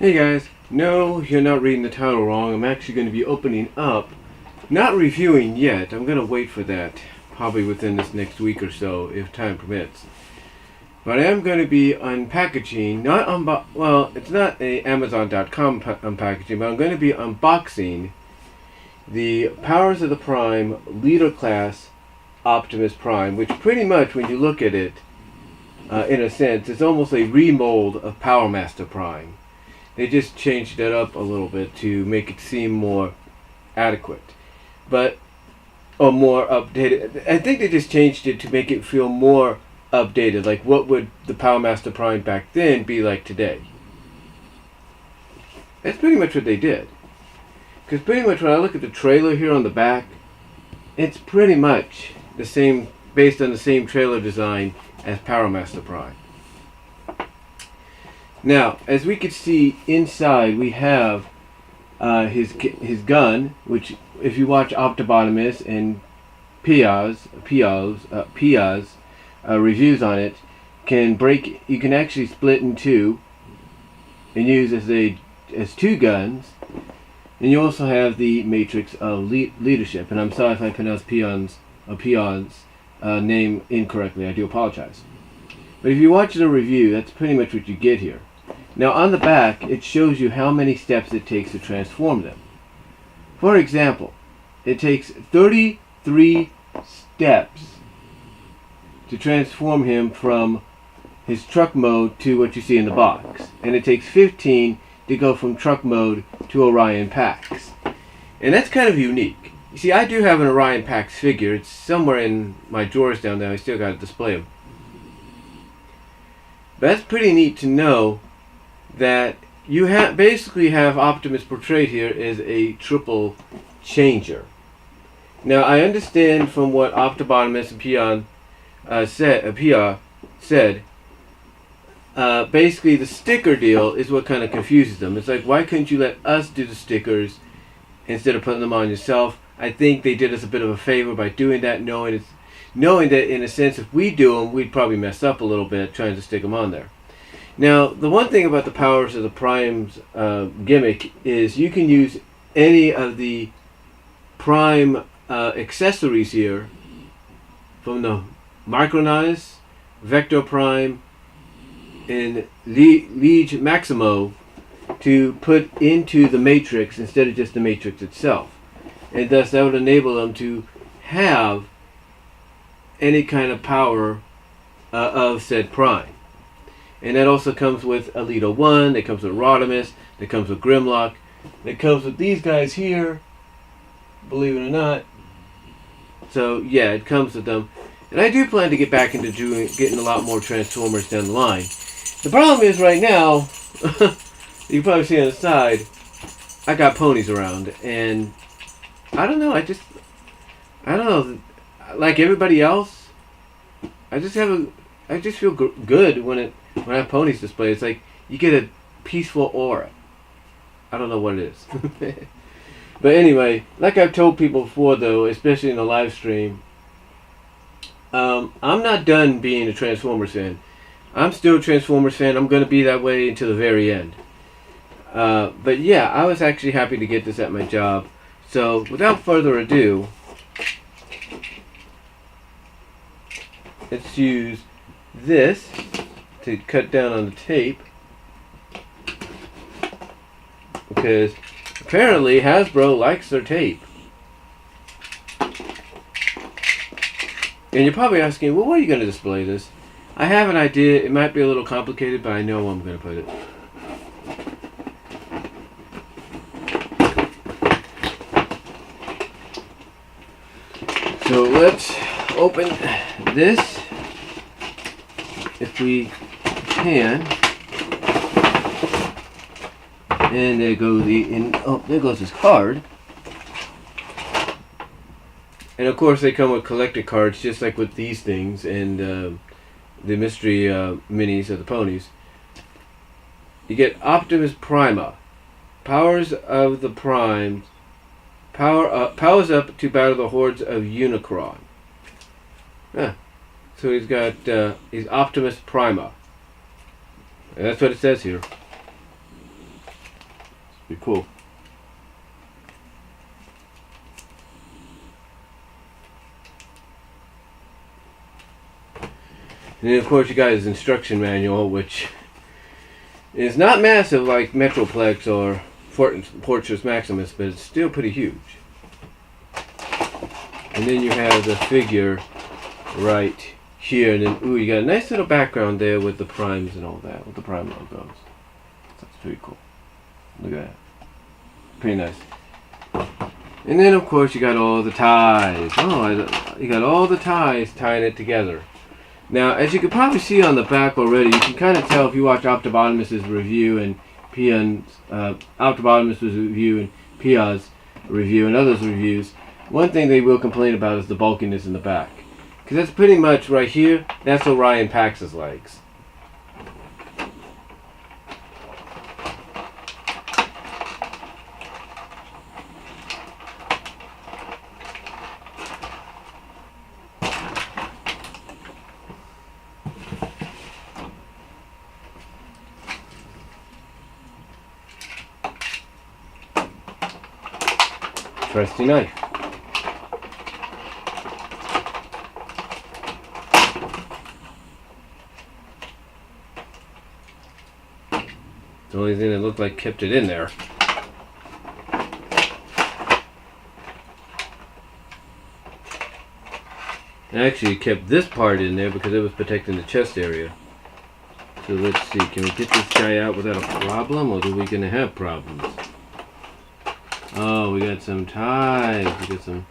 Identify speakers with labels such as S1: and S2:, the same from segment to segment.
S1: Hey guys, no, you're not reading the title wrong. I'm actually going to be opening up, not reviewing yet. I'm going to wait for that, probably within this next week or so, if time permits. But I am going to be unpackaging, well, it's not a Amazon.com unpackaging, but I'm going to be unboxing the Powers of the Prime Leader Class Optimus Prime, which pretty much, when you look at it, in a sense, it's almost a remold of Power Master Prime. They just changed it up a little bit to make it seem more adequate, or more updated. I think they just changed it to make it feel more updated. Like, what would the Power Master Prime back then be like today? That's pretty much what they did. Because pretty much when I look at the trailer here on the back, it's pretty much the same, based on the same trailer design as Power Master Prime. Now, as we can see inside, we have his gun, which, if you watch Optimus and Pia's reviews on it, can break. You can actually split in two and use as two guns. And you also have the Matrix of Leadership. And I'm sorry if I pronounced Pion's name incorrectly. I do apologize. But if you watch the review, that's pretty much what you get here. Now on the back, it shows you how many steps it takes to transform them. For example, it takes 33 steps to transform him from his truck mode to what you see in the box. And it takes 15 to go from truck mode to Orion Pax. And that's kind of unique. You see, I do have an Orion Pax figure. It's somewhere in my drawers down there. I still got to display them. But that's pretty neat to know that you basically have Optimus portrayed here as a triple changer. Now, I understand from what Optimus and Pia said, basically the sticker deal is what kind of confuses them. It's like, why couldn't you let us do the stickers instead of putting them on yourself? I think they did us a bit of a favor by doing that, knowing that in a sense, if we do them, we'd probably mess up a little bit trying to stick them on there. Now, the one thing about the Powers of the Prime's gimmick is you can use any of the Prime accessories here, from the Micronauts, Vector Prime, and Liege Maximo, to put into the Matrix instead of just the Matrix itself. And thus that would enable them to have any kind of power of said Prime. And that also comes with Alito 1, that comes with Rodimus, that comes with Grimlock, that comes with these guys here, believe it or not. So yeah, it comes with them. And I do plan to get back into getting a lot more Transformers down the line. The problem is right now, you can probably see on the side, I got ponies around. And I don't know, I don't know, like everybody else, I just feel good when I have ponies displayed. It's like you get a peaceful aura. I don't know what it is. But anyway, like I've told people before though, especially in the live stream, I'm not done being a Transformers fan. I'm still a Transformers fan. I'm going to be that way until the very end. But yeah, I was actually happy to get this at my job. So without further ado, let's use this to cut down on the tape, because apparently Hasbro likes their tape. And you're probably asking, well, where are you going to display this? I have an idea. It might be a little complicated, but I know where I'm going to put it. So let's open this, if we can. And there goes his card. And of course they come with collector cards, just like with these things and the mystery minis of the ponies. You get Optimus Prima, Powers of the Prime, powers up to battle the hordes of Unicron. So he's Optimus Prima. And that's what it says here. Pretty cool. And then of course you got his instruction manual, which is not massive like Metroplex or Fortress Maximus, but it's still pretty huge. And then you have the figure right here, and then ooh, you got a nice little background there with the primes and all that, with the prime logos. That's pretty cool. Look at that. Pretty nice. And then of course you got all the ties. Oh, you got all the ties tying it together. Now, as you can probably see on the back already, you can kind of tell if you watch Optimus' review and Optimus' review and Pia's review and others' reviews. One thing they will complain about is the bulkiness in the back. Because that's pretty much right here, that's Orion Pax's legs. Trusty knife. The only thing that looked like kept it in there. Actually, kept this part in there because it was protecting the chest area. So let's see, can we get this guy out without a problem, or are we gonna have problems? Oh, we got some ties. We got some.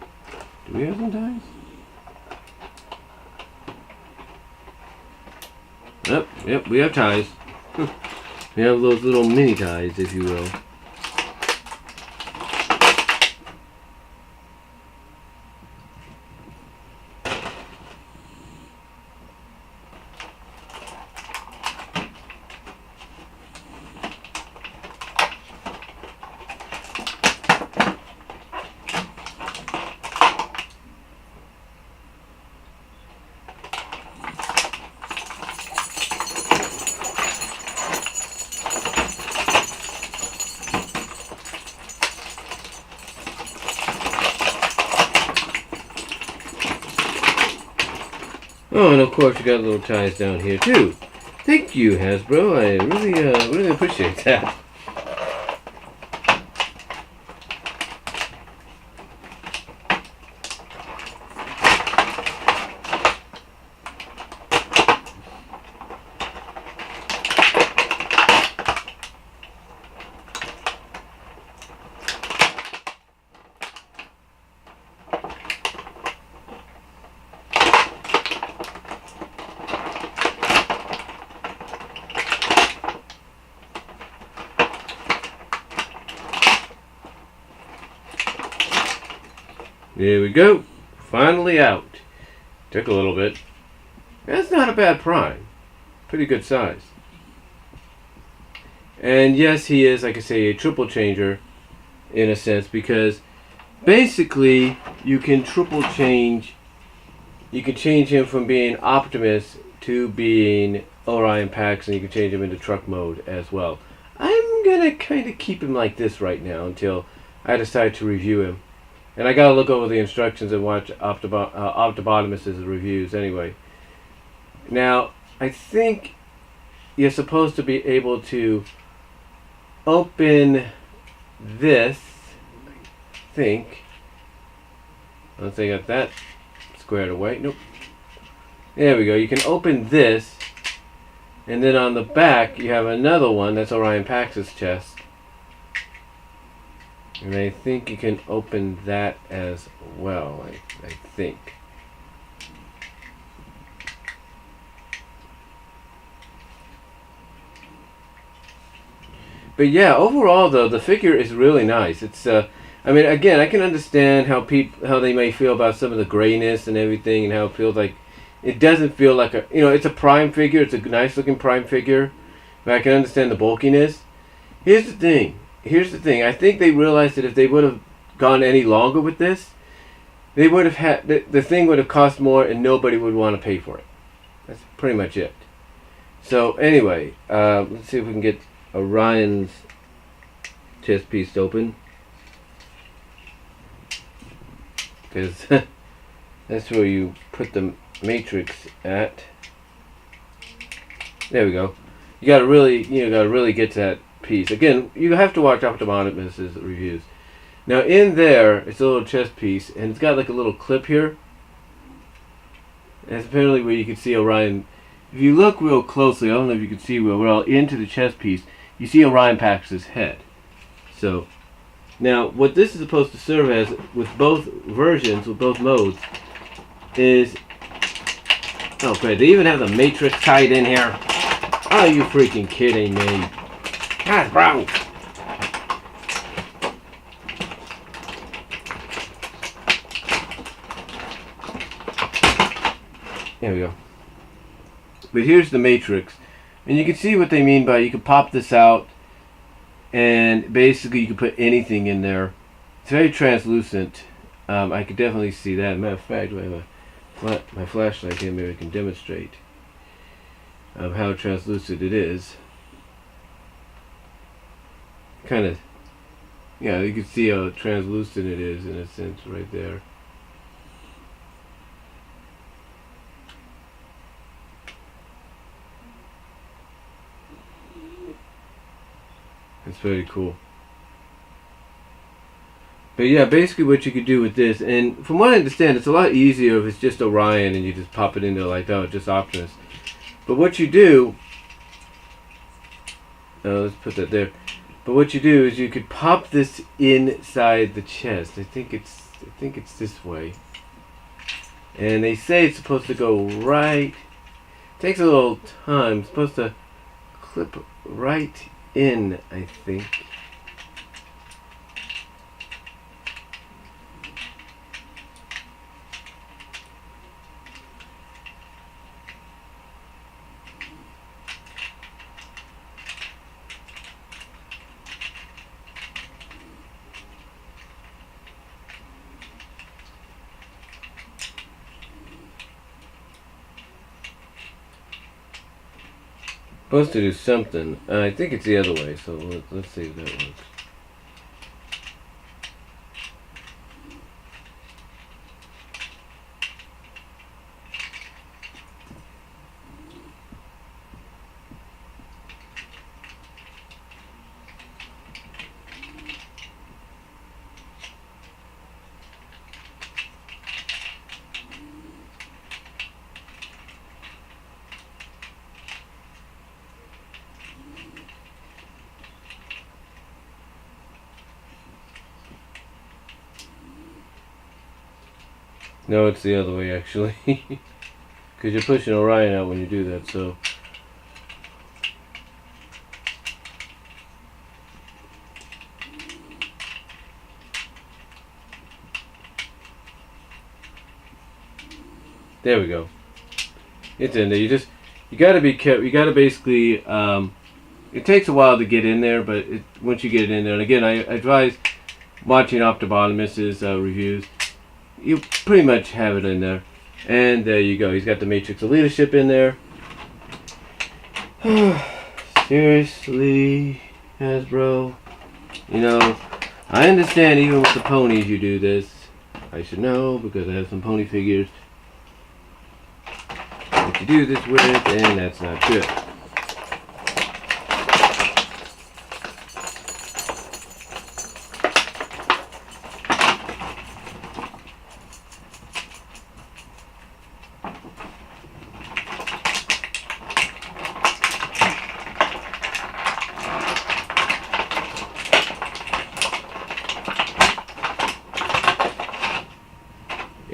S1: Do we have some ties? Yep, we have ties. We have those little mini ties, if you will. Oh, and of course you got little ties down here too. Thank you, Hasbro. I really appreciate that. There we go. Finally out. Took a little bit. That's not a bad prime. Pretty good size. And yes, he is, like I say, a triple changer in a sense, because basically you can triple change. You can change him from being Optimus to being Orion Pax, and you can change him into truck mode as well. I'm gonna kind of keep him like this right now until I decide to review him. And I gotta look over the instructions and watch Optimus' reviews anyway. Now, I think you're supposed to be able to open this, I think. Once I got that squared away. Nope. There we go. You can open this, and then on the back you have another one. That's Orion Pax's chest. And I think you can open that as well, I think. But yeah, overall though, the figure is really nice. It's I mean, again, I can understand how they may feel about some of the grayness and everything, and how it feels like it doesn't feel like a, it's a prime figure. It's a nice looking prime figure, but I can understand the bulkiness. Here's the thing. I think they realized that if they would have gone any longer with this, they would have had the thing would have cost more, and nobody would want to pay for it. That's pretty much it. So anyway, let's see if we can get Orion's chest piece to open. Because that's where you put the matrix at. There we go. You gotta really get to that piece. Again, you have to watch Optimus's reviews. Now in there, it's a little chest piece, and it's got like a little clip here. That's apparently where you can see Orion. If you look real closely, I don't know if you can see real well, into the chest piece, you see Orion Pax's head. So, now what this is supposed to serve as, with both versions, with both modes, is... Oh great, they even have the Matrix tied in here. Are you freaking kidding me? God, bro! There we go. But here's the matrix. And you can see what they mean by, you can pop this out and basically you can put anything in there. It's very translucent. I could definitely see that. Matter of fact, I have my flashlight here, maybe I can demonstrate how translucent it is. Kind of, yeah, you can see how translucent it is in a sense right there. It's very cool. But yeah, basically what you could do with this, and from what I understand, it's a lot easier if it's just Orion and you just pop it in there like that, or just Optimus. But what you do, let's put that there. But what you do is you could pop this inside the chest. I think it's this way. And they say it's supposed to go right. It takes a little time. It's supposed to clip right in, I think. Supposed to do something. I think it's the other way, so let's see if that works. No, it's the other way actually. Because you're pushing Orion out when you do that, so. There we go. It's in there. You gotta be careful. You gotta basically, it takes a while to get in there, but once you get in there, and again, I advise watching Optimus's reviews. You pretty much have it in there. And there you go. He's got the Matrix of Leadership in there. Seriously, Hasbro. You know, I understand even with the ponies you do this. I should know because I have some pony figures that you do this with, and that's not good.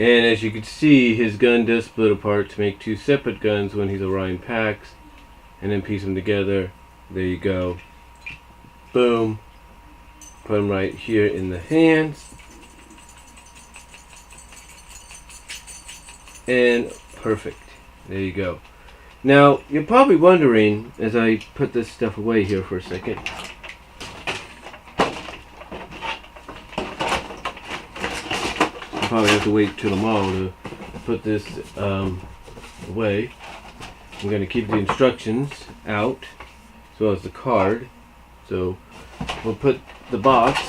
S1: And as you can see, his gun does split apart to make two separate guns when he's Orion Pax, and then piece them together. There you go. Boom. Put them right here in the hands. And perfect. There you go. Now, you're probably wondering, as I put this stuff away here for a second, probably have to wait till tomorrow to put this away. I'm going to keep the instructions out as well as the card. So we'll put the box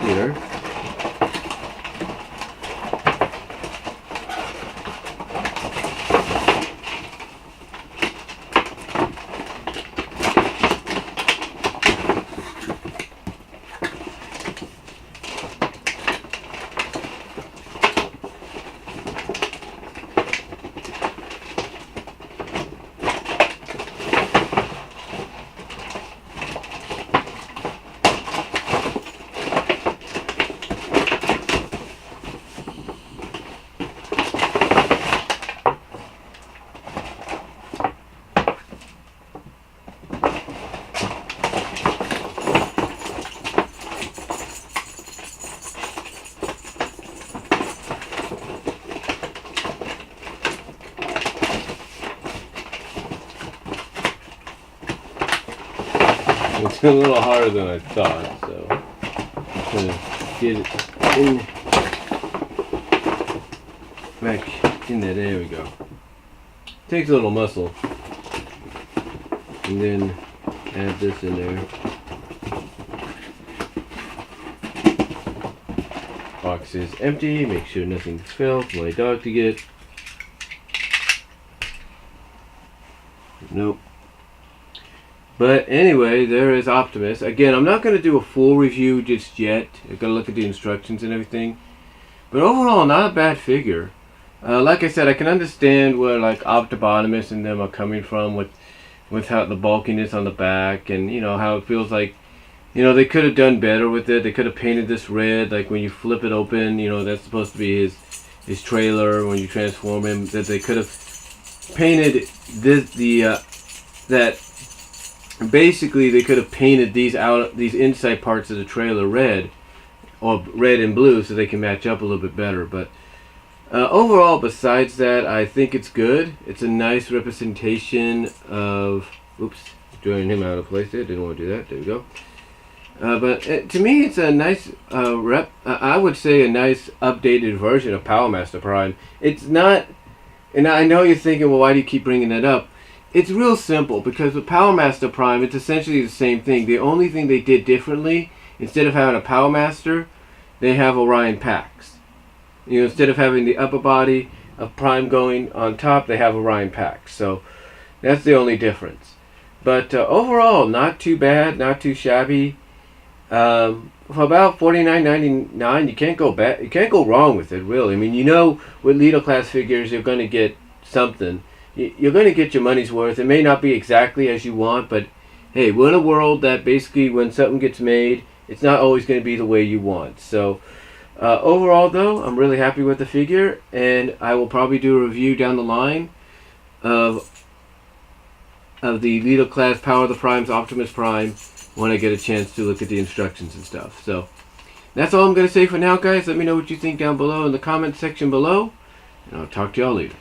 S1: here. It's a little harder than I thought, so I'm gonna get it in back in there. There we go. Takes a little muscle, and then add this in there. Box is empty. Make sure nothing fell for my dog to get. Nope. But anyway, there is Optimus. Again, I'm not going to do a full review just yet. I'm going to look at the instructions and everything. But overall, not a bad figure. Like I said, I can understand where like Optimus and them are coming from with how the bulkiness on the back, and you know how it feels like, you know, they could have done better with it. They could have painted this red, like when you flip it open, you know, that's supposed to be his trailer when you transform him. That they could have painted this that. Basically, they could have painted these inside parts of the trailer red, or red and blue, so they can match up a little bit better. But overall, besides that, I think it's good. It's a nice representation of. Oops, drawing him out of place there. Didn't want to do that. There we go. But to me, it's a nice I would say a nice updated version of Power Master Prime. It's not, and I know you're thinking, well, why do you keep bringing that up? It's real simple, because with Power Master Prime, it's essentially the same thing. The only thing they did differently, instead of having a Power Master, they have Orion packs. You know, instead of having the upper body of Prime going on top, they have Orion packs. So that's the only difference. But overall, not too bad, not too shabby. For about $49.99, you can't go bad. You can't go wrong with it, really. I mean, you know, with Leader class figures, you're going to get something. You're going to get your money's worth. It may not be exactly as you want, but hey, we're in a world that basically when something gets made, it's not always going to be the way you want. So overall, though, I'm really happy with the figure, and I will probably do a review down the line of the Leader class Power of the Primes Optimus Prime when I get a chance to look at the instructions and stuff. So that's all I'm going to say for now, guys. Let me know what you think down below in the comment section below, and I'll talk to y'all later.